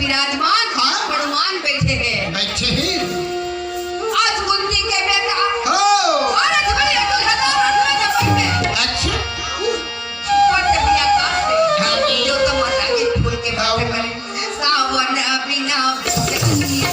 विराजमान हनुमान बैठे हैं। आज कुंती के बेटा भारत भैया तो रथ में जपट में पट भैया कासे जो तो माता के फूल के बात करे सावन बिना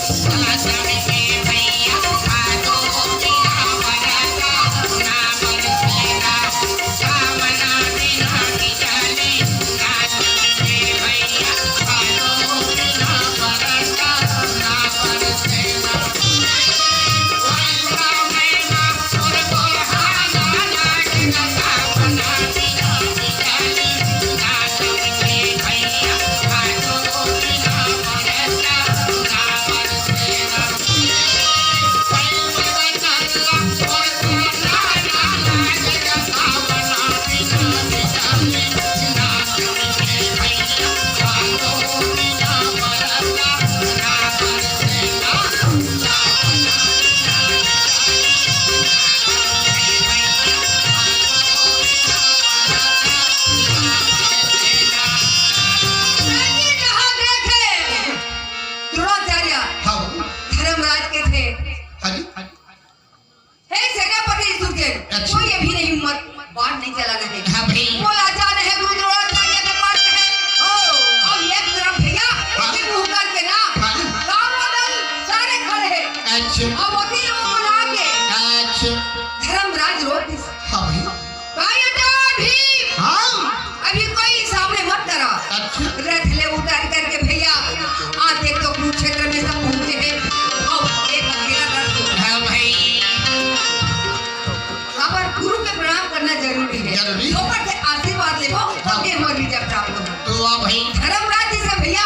धर्मराज रोटी अभी कोई सामने मत करा रथ ले उतार करके भैया आज देख तो कुरुक्षेत्र में सब पहुंचे हैं और एक अकेला रथ पर गुरु के प्रणाम करना जरूरी है ऊपर से आशीर्वाद ले तब ये हमारी विजय प्राप्त होगा तो वाह भाई धर्मराज जी से भैया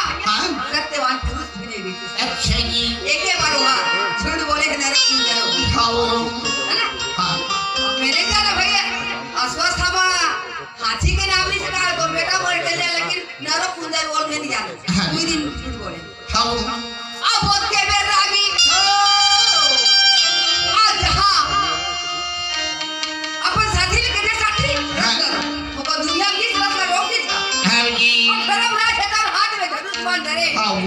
सत्यवान पुरुष भी नहीं बीते अच्छा जी एक ही बार हुआ झूठ बोले है नरक में जाओ है ना मैंने क्या ना भैया अस्वस्थ हवा हाथी के नाम नहीं सका तो बेटा मर के जाए लेकिन नरक कुंजर बोल के नहीं जाते कोई दिन झूठ बोले अब बोल के बेर रागी आज हां अपन साथी के दे साथी वो दुनिया की तरफ से रोक दी था हां जी और धर्मराज का हाथ में धनुष बांध धरे आओ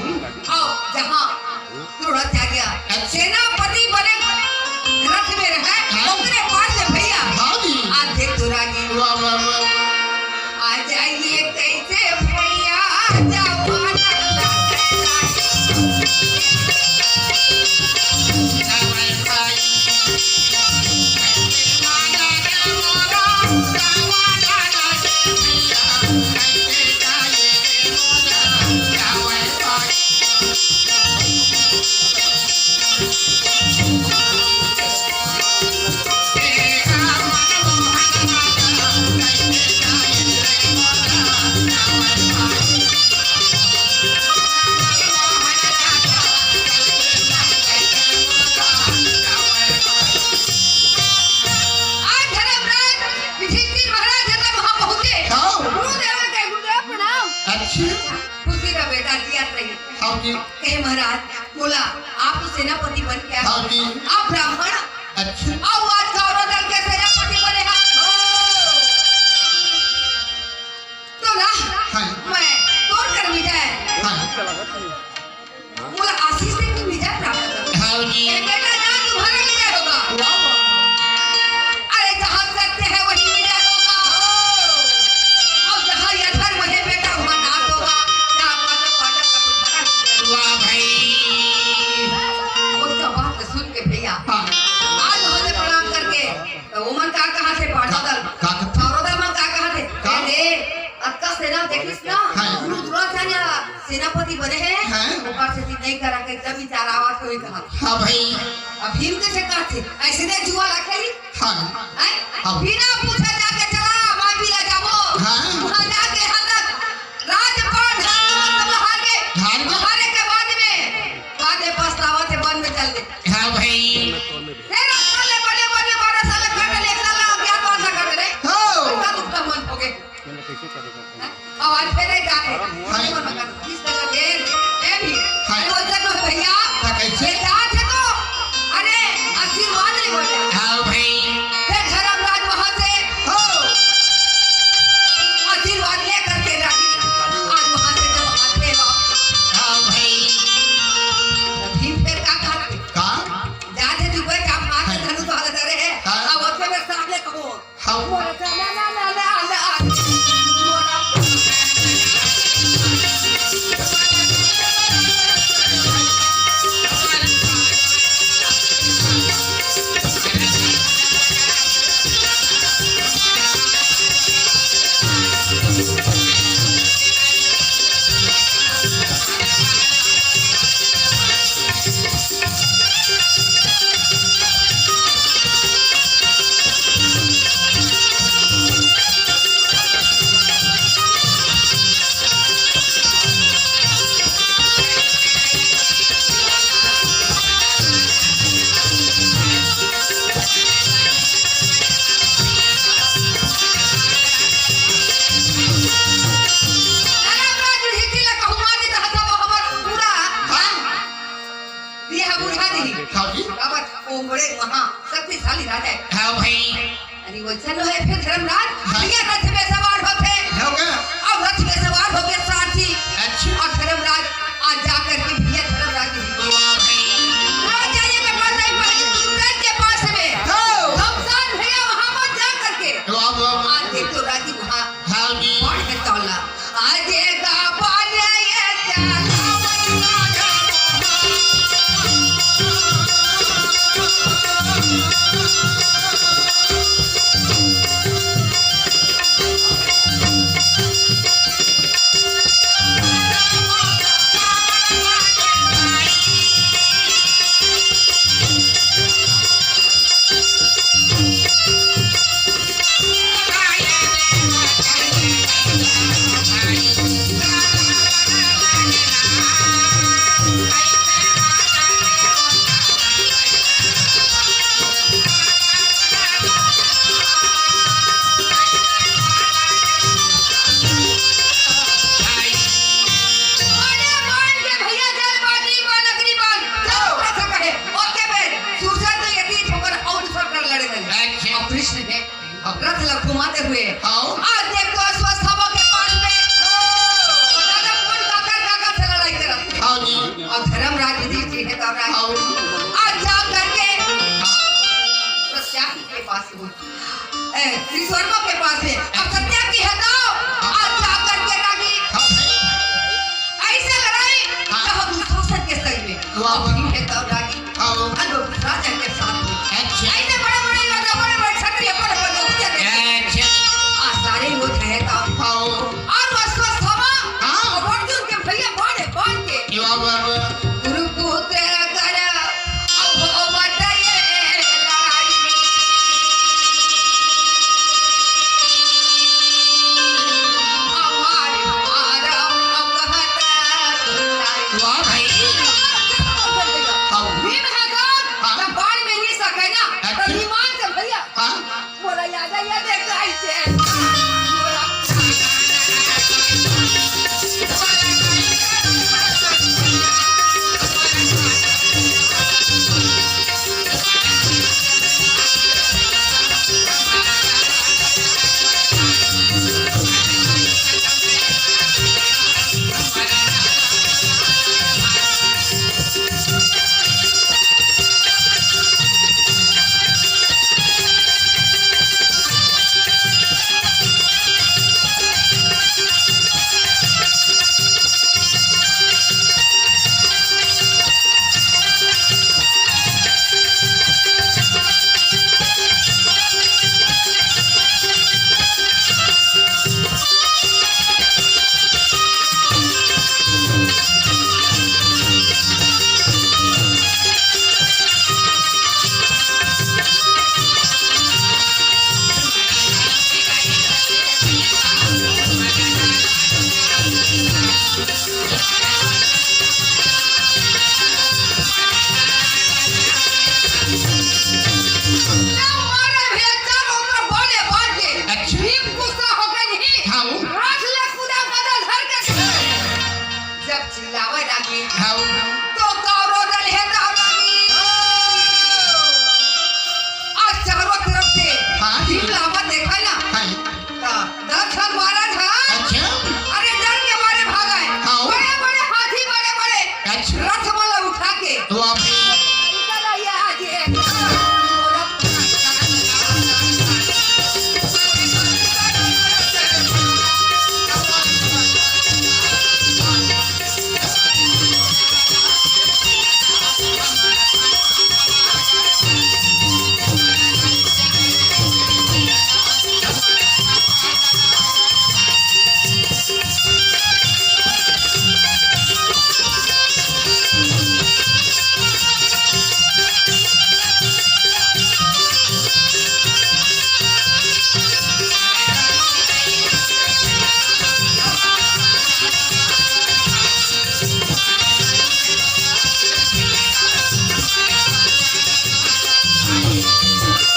जहां तुरंत आ गया सेनापति बने रथ में रहे ओकरे पास से भैया आज देख दुरागी आ जाइए कैसे भैया जवान महाराज बोला आप सेनापति बन के आप ब्राह्मण अच्छा अब आज कौरव दल के सेनापति बने हैं तो ना मैं तोड़ कर विजय बोला आशीष से की विजय प्राप्त कर बेटा ना तुम्हारा विजय होगा अरे जहाँ सत्य है वही विजय होगा और जहाँ यथर्व है बेटा वहाँ नाश होगा उसका बात सुन के भैया आज मुझे प्रणाम करके तो उमन का कहां से पाठोदल पाठोदल मन का कहां थे दे अक्का सेना देखिस ना गुरु द्रोणाचार्य सेनापति बने हैं ऊपर से नहीं करा के जब विचार आवाज कोई कहा हां भाई अब भीम के से कहते ऐसे ने जुआ रखेली हां बिना पूछे जाके चला मां भी ले जाओ वहां जाके हाथ राजपाट हारे के बाद पछतावा से बन में चल दे हां भाई तेरा साले बड़े 12 साल काट ले एक साल अज्ञात वासा काट रे हो दुखता मन हो गए मैंने कैसे करेगा अब आज फिर जाके मन मगर किस तरह दे ए भी अरे वो जब भैया कैसे जात है तो अरे आशीर्वाद ले बोला हां भाई फिर धर्मराज वहां से हो आशीर्वाद ले करके राजी आज वहां से जब आते वापस हां भाई हाँ तो कौरव दल है दादाजी आज चारों तरफ से हाँ। भीम लावा देखा ना हाँ दर्शन महाराज हाँ अच्छा अरे डर के मारे भागा है हाँ। बड़े बड़े हाथी बड़े बड़े अच्छा रथ वाला उठा के वाह भाई चला ये आज ये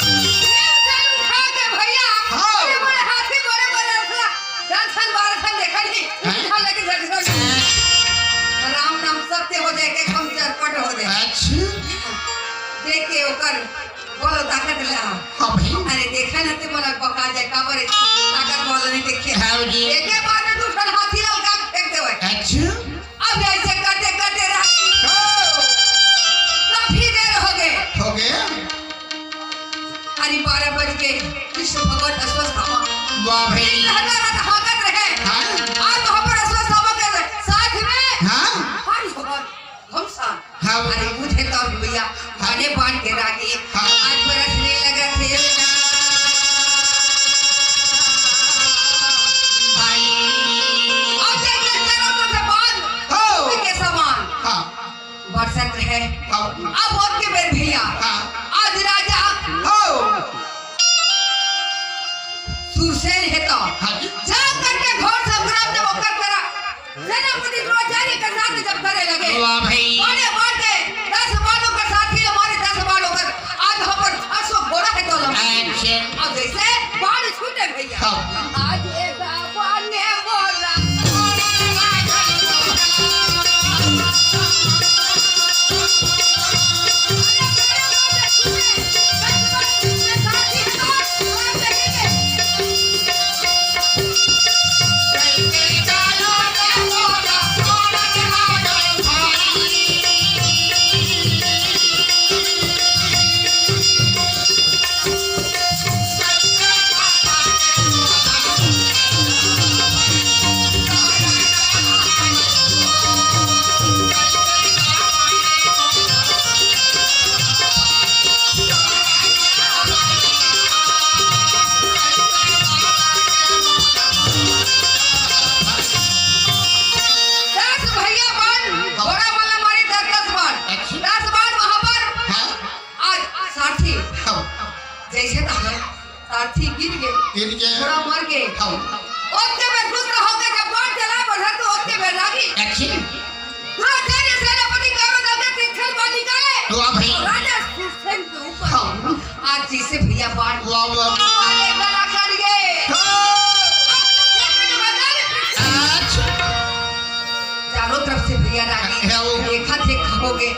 उठा के भैया हाँ। बड़े बड़े हाथी बड़े बड़े दर्शन बारसन देखा नहीं उठा लेके झटका राम नाम सत्य हो जाए के हम चरपट हो जाए अच्छा देख के ओकर बोलो ताकत ला हाँ भाई अरे देखा ना ते मोला पका जाए काबर ताकत वाला नहीं देखे हाँ जी एके बार में दूसरा हाथी लगा फेंक देवे अच्छा अब ऐसे करते करते रह काफी देर हो गया हरी 12 बज के कृष्ण भगवान अस्वस्थामा वाह भाई हजारत हाकत रहे हाँ आज वहां पर अस्वस्थामा के साथ में हाँ हरी भगवान घमसान हाँ अरे मुझे तो भैया खाने बांध के रागी हाँ। आज बरसने लगा थे अब देखिए चारों तरफ से बांध हो के समान हाँ बरसत रहे हाँ अब और के बेर भैया हाँ आज राजा हो सुरसेन है तो हाँ जी जा करके घोर संग्राम जब ओकर करा सेनापति द्रोणाचार्य के साथ जब करे लगे वाह भाई बड़े बड़े 10 बालों का साथी हमारे 10 बालों का आज हम पर 800 घोड़ा है तो अच्छा अब जैसे बाल छूटे भैया हाँ आज एक बाल ने बोला सारथी गिर गए घोड़ा मर गए ओते में खुश होके जब बाण चला बढ़ा तो ओते में लागी द्रोणाचार्य सेनापति करो दगे तीर्थल बाण निकाले वाह भाई राजा सुरसेन के ऊपर आज जैसे भैया बाण अरे गला काट गए चारों तरफ से भैया रागी देखा थे खबोगे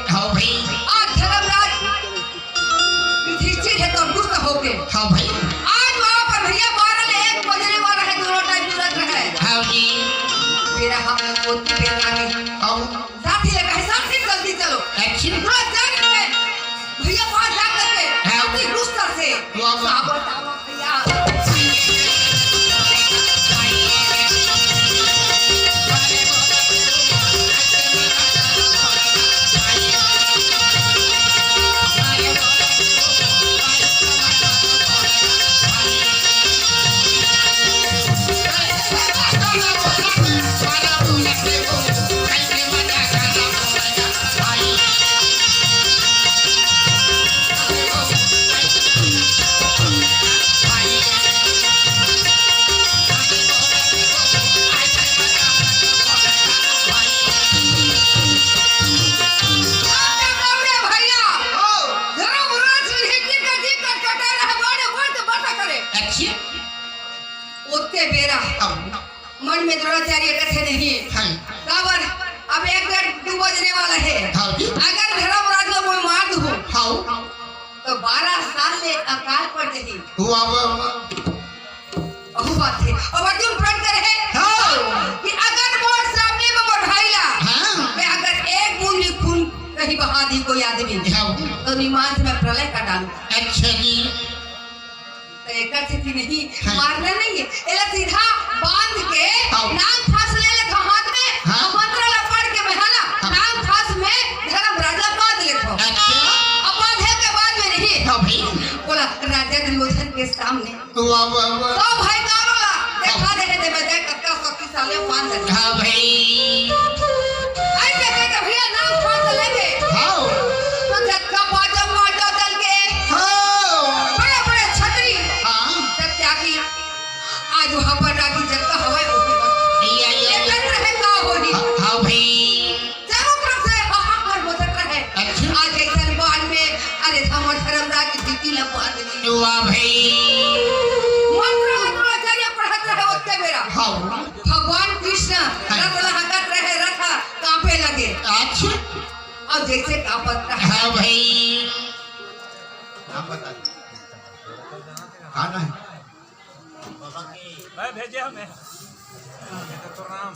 आज धर्मराज युधिष्ठिर है तो दुष्ट होगे आज वहाँ पर भैया 12 ने 1 बजने वाला है दोनों टाइम तुरंत रहे मेरा हम ओती बेटा में साथी लगा है साथी जल्दी चलो द्रोणाचार्य ने भैया वहाँ जा करके अपनी गुस्सा से साबत आवा भैया पर कही वाह अहू बात है अब अर्जुन प्रण करे हाँ कि अगर मोर सामने में मोर भाईला हाँ मैं अगर एक बूंद खून कहीं बहा दी कोई आदमी तो निमांस में प्रलय का डालूं। अच्छा जी तो एकर से कि नहीं मारना नहीं है एला सीधा बांध के नाम फांस ले ले हाथ में मंत्र ला पढ़ के बहाना नाम फांस में धर्म राजा बांध ले थो अच्छा अब बांधे के बाद में नहीं हाँ भाई बोला राजा दुर्योधन के सामने वाह वाह वाह तो भाई कारोला देखा देने दे बजाय कक्का शक्तिशाली बांध दे हाँ भाई आई कहते कि भैया नाम फांस लेंगे हाँ तो झटका बाजा माटा दल के हाँ बड़े बड़े छतरी हाँ सत्यागी आज वहां पर रागी जगता हवाई होगी ये कर रहे का होगी हाँ भाई चारों तरफ से हाहाकार होता रहे अच्छा आज एक दरबार में अरे धर्म धर्मराज की स्थिति लगवा दी वाह भाई मंत्र आचार्य पढ़त रहे उसके मेरा हाँ भगवान कृष्ण रथ लहकत रहे रथ कांपे लगे अच्छा और जैसे कांपत रहे हाँ भाई नाम बता खाना है भाई भेजे हमें तो नाम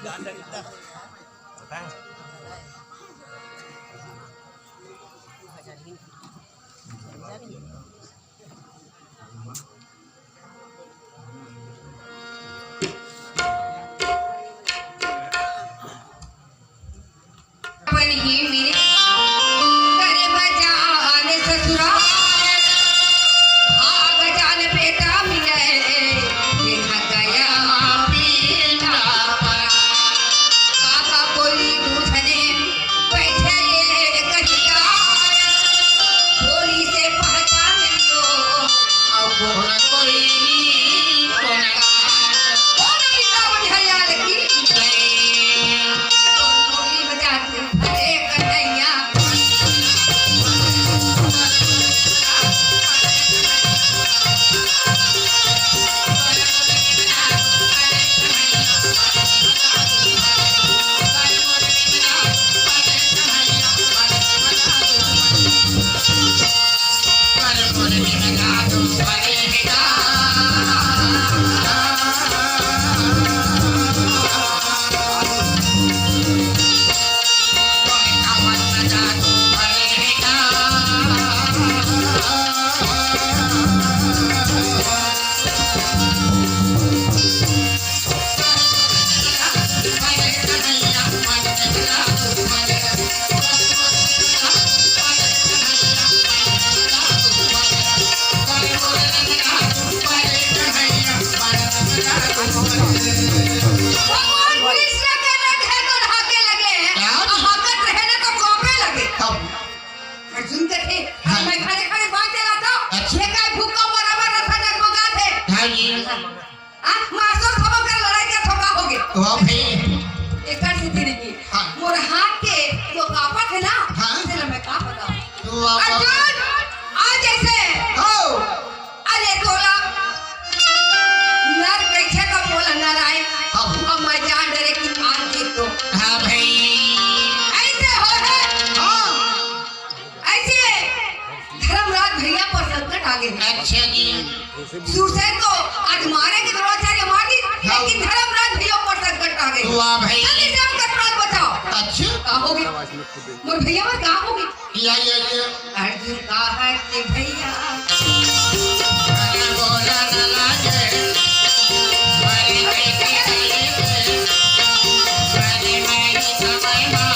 जान दे बताएं ही मेरे करे बजान ससुरा भाग जान बेटा मिले बिना गया बिना काका कोई दूसरे बैठे कहिया बोली से पहचान लियो अब कोना कोई कोना कौन पिता बुझाया लगी बोली बजाती हरे कन्हैया पर मोर लगा दो परेगा भगवान कृष्ण के रथ है तो ढाके लगे हाकत रहे ना तो कांपे लगे अर्जुन के थे मैं खड़े खड़े बात चला था ये काय भूखा बराबर रथा जगमगा थे हाँ जी मास्टर खबर कर लड़ाई के ठोका हो गए वाह भाई एकर से तेरे की हाँ। मोर हाथ के जो कापत है ना हाँ। चलो मैं का बताऊं वाह वाह अर्जुन आज ऐसे हो अरे तोला नर कैसे का बोला नर आए हाँ। अब मैं जान डरे कि आज देख तो हाँ भाई ऐसे हो है हाँ ऐसे धर्मराज भैया पर संकट आ गए अच्छा जी सुरसेन को आज मारे के द्रोणाचार्य मार दी लेकिन धर्मराज भैया पर संकट आ गए वाह भाई जल्दी से हमका प्राण बचाओ अच्छा कहाँ होगी मोर भैया में कहाँ होगी या अर्जुन कहा है कि भैया अरे बोला न लागे अरे कैसे अरे मेरी समय मां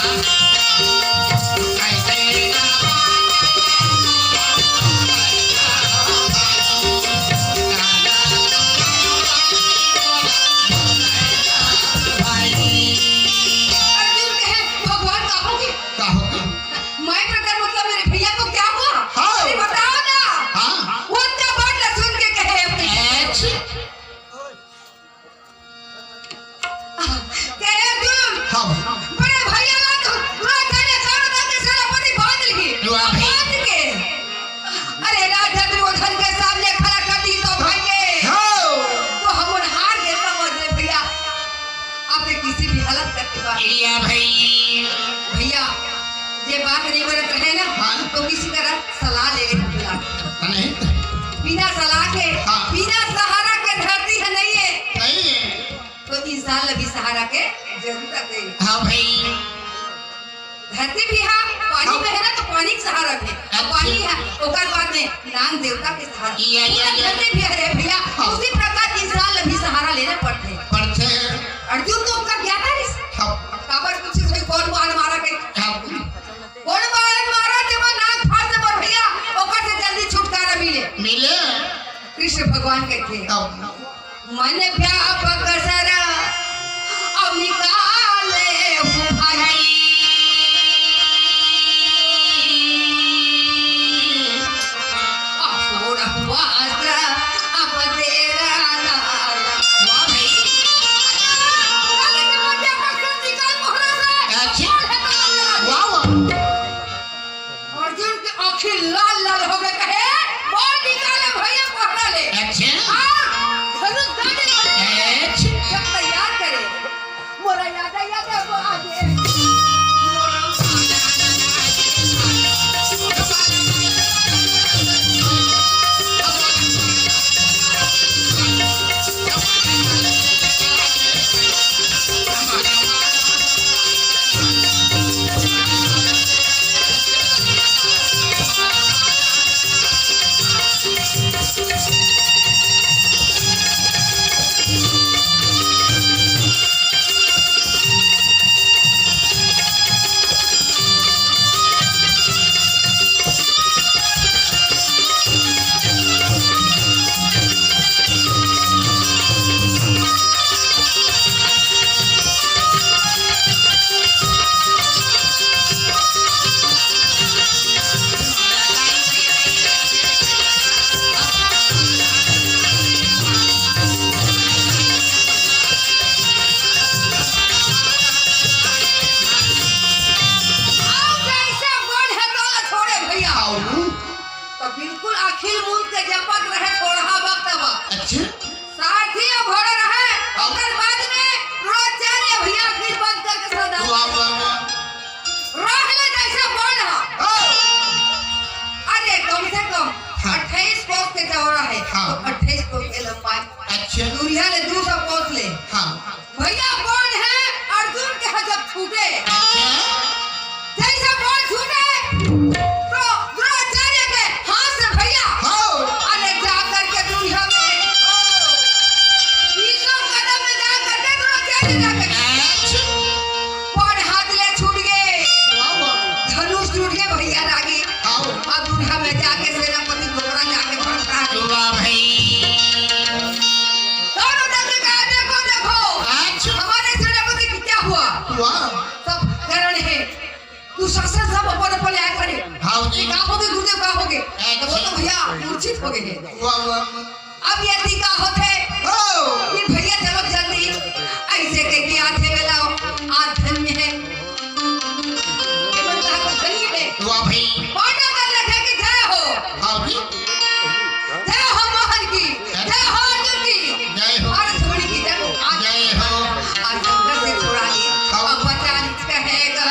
कैसे अर्जुन कहे भगवान कहाँ होगी का होगा मैं प्रकार मतलब मेरे भैया को क्या हुआ हाँ। अरे बताओ ना हाँ वो क्या बात न सुन के कहे अच्छा कहे अर्जुन हाँ बड़े भैया ना तो राजा ने चारों तरफ से सेनापति बांध ली वाह भाई। बांध के अरे राजा दुर्योधन के सामने खड़ा कर दी तो भाई के हो तो हम उन हार गए समझ ले भैया आपने किसी भी हालत करके बात या भाई भैया ये बात नहीं बरत रहे ना हाँ। तो किसी तरह सलाह ले लेना बुला नहीं बिना सलाह के हाँ। बिना सहारा के धरती है नहीं है, नहीं है। तो इंसान भी सहारा के जरूरत है। हाँ भाई। धरती भी है, पानी में है ना, तो पानी के सहारा भी है। और पानी है, ओकर बाद में नाग देवता के सहारा। या। धरती भी है रे भैया। हाँ। उसी प्रकार इंसान भी सहारा लेना पड़ते हैं। पढ़ते हैं। अर्जुन तो उसका क्या था इस हाँ। काबर कुछ से कौन बाण मारा के हाँ। कौन बाण मारा जब नाग फाड़ दे पर भैया ओकर से जल्दी छुटकारा मिले। मिले। कृष्ण भगवान कहते हैं अब मन व्यापक सरा अब निकाले हूँ भाई असुर वस्त्र अब तेरा नाला। वाह भाई। चले के मन व्यापक सरा निकाल मोहरा से। अच्छा। कौन है तो मेरा? वाह वाह। अर्जुन की आंखें लाल लाल हो गए, कहे बोल निकाले भैया पकड़ा ले। अच्छा। धनुष दाने वाले जब तैयार करे मोरा याद है वो आगे बिल्कुल अखिल मूल के जपत रहे थोड़ा वक्त बा। अच्छा। सारथी और घोड़े रहे ओकर बाद में रोज चले भैया अखिल बंद करके सदा वाह वाह वाह। रहले जैसे बन है। अरे कम से कम हाँ। 28 कोस के चौड़ा है हाँ। तो 28 कोस के लंबाई। अच्छा। दूरिया ले 200 कोस ले हाँ। भैया बन है अर्जुन के जब छूटे अच्छा। जैसे बॉल छूटे तो द्रोणाचार्य के हाथ से भैया हाँ। अरे जा करके दुनिया में 20 कदम में जा करके द्रोणाचार्य जा करके अच्छा। बॉल हाथ ले छूट गए, वाह वाह। धनुष टूट गए भैया रागी। आओ। अब दुनिया में जाके सेनापति घोड़ा जाके पड़ता है। वाह भाई। दोनों जगह का देखो अच्छा। हमारे सेनापति की क्या हुआ वाह। सब कारण है तू शासन सब अपन अपन आया करे। हाँ जी। ये का हो गए गुरुदेव का हो गए तो वो तो भैया मूर्छित हो गए। वाह वाह। अब ये टीका होते ओ। ये भैया चलो जल्दी ऐसे कह के आधे वेला आधन में है ये बनता को गली है वाह भाई। पाटा कर लगे कि जय हो हाँ जी। जय हो मोहन की जय हो अर्जुन की जय हो। भारत छोड़ी की जय हो। आज जय हो। आज जंगल से छुड़ा लिया अब बचा कहेगा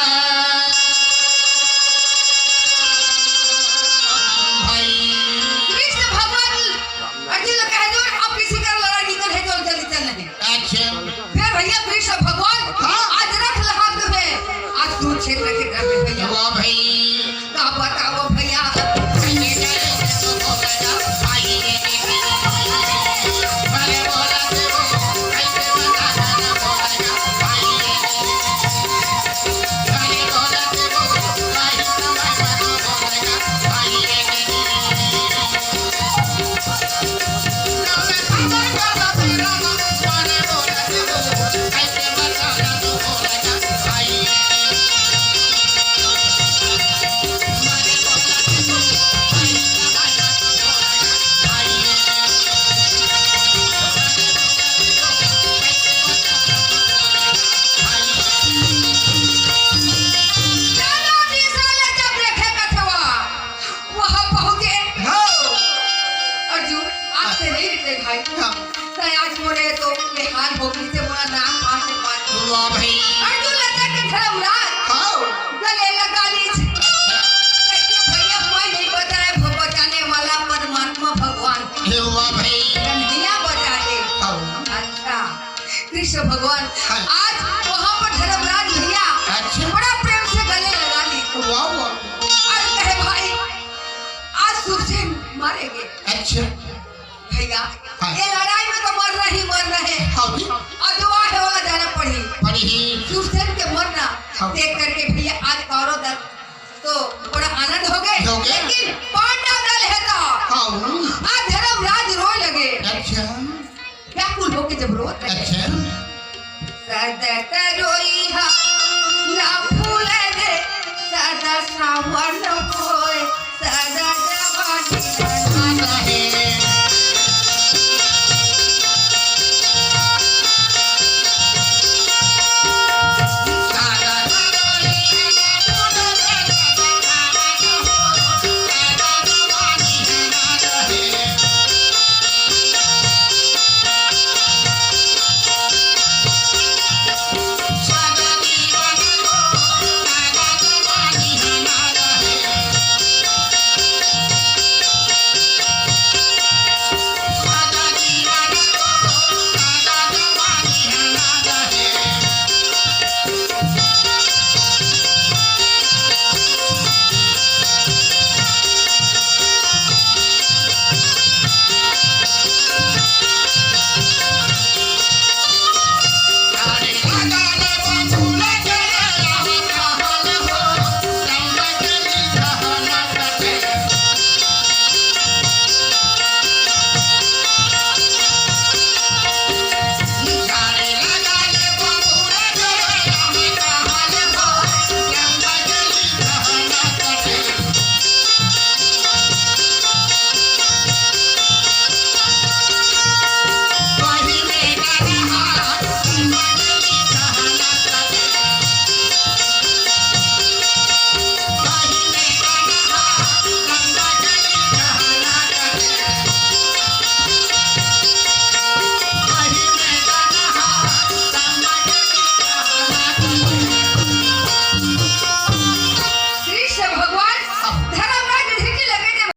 भाई। कृष्ण भगवान अर्जुन को कह दो अब किसी का लड़ाई निकल है तो जल्दी चल रहे। अच्छा। फिर भैया कृष्ण भगवान हाँ। आज रथ लगा के आज कुरुक्षेत्र के घर में भैया वाह भाई। का बताओ सुरसेन के मरना देख करके भैया आज कौरव दल तो बड़ा आनंद हो गए, लेकिन पांडव दल है तो आज धर्मराज रोए लगे। अच्छा व्याकुल होके जब रोते अच्छा सदत रोई